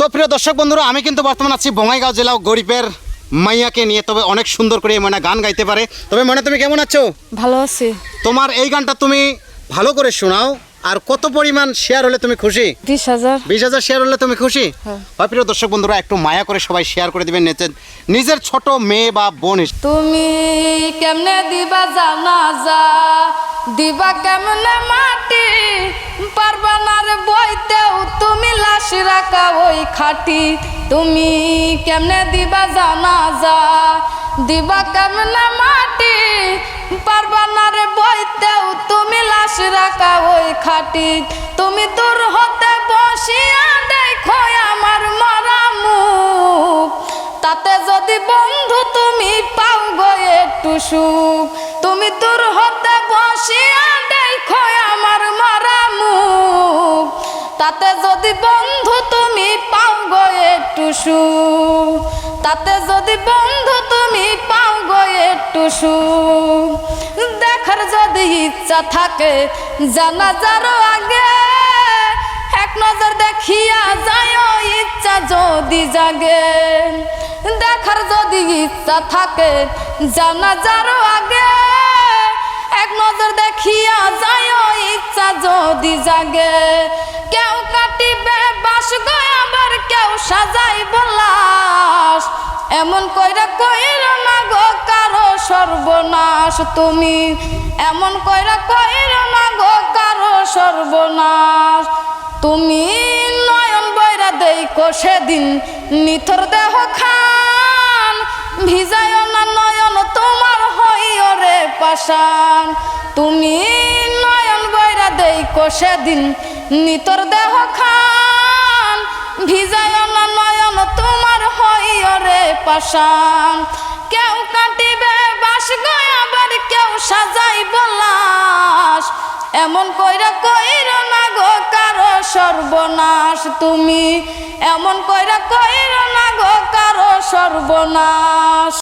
তো প্রিয় দর্শক বন্ধুরা, আমি কিন্তু বর্তমান আছি বঙ্গাইগাঁও জেলা গরিবের মাইয়াকে নিয়ে। তবে অনেক সুন্দর করে এই ময়না গান গাইতে পারে। তবে ময়না, তুমি কেমন আছো? ভালো আছি। তোমার এই গানটা তুমি ভালো করে শোনাও। আর কত পরিমাণ শেয়ার হলে তুমি খুশি? 20,000। 20,000 শেয়ার হলে তুমি খুশি? হ্যাঁ। হয় প্রিয় দর্শক বন্ধুরা, একটু মায়া করে সবাই শেয়ার করে দিবেন নিজের ছোট মেয়ে বা বোন হিসেবে। তুমি কেমনে দিবা জানাজা, দিবা কেমনে মাটি, পারবা না রে বইতেও তুমি লাশ রাখা ওই খাটি। তুমি কেমনে দিবা জানাজা, দিবা কেমনে মাটি, পারবা না রে বইতেও তুমি লাশ রাখা ওই খাটি। তুমি দূর হতে বসিয়া দেখো আমার মরা মুখ, তাতে যদি বন্ধু তুমি পাও গো একটু সুখ। তুমি দূর হতে বসিয়া দেখো আমার মরা মুখ, তাতে যদি বন্ধু তুমি পাও গো একটু সুখ। তাতে যদি বন্ধু তুমি পাও গো একটু সুখ। দেখার যদি ইচ্ছা থাকে জানাজার আগে, এক নজর দেখিয়া যায় ইচ্ছা যদি জাগে। দেখার যদি ইচ্ছা থাকে জানাজার আগে, এক নজর দেখিয়া যায় ইচ্ছা যদি জাগে। কেউ কাটিবে বাস গো আবার কেউ সাজাইব লাশ, এমন কইরা কইরা না গো কারো সর্বনাশ। তুমি এমন কইরা কইরা না গো কারো সর্বনাশ। তুমি নয়ন বইরা দেখো সেদিন নিথর দেহ খান, ভিজায় না নয়ন তোমার হইও রে পাষাণ। তুমি নয়ন বইরা দেখো সেদিন নিথর দেহ খান, ভিজায় না নয়ন তোমার হইও রে পাষাণ। কেউ কাটিবে বাস গো আবার কেউ সাজাইব লাশ, এমন কইরা কইরা না গো কারো সর্বনাশ। তুমি এমন কইরা কইরা না গো কারো সর্বনাশ।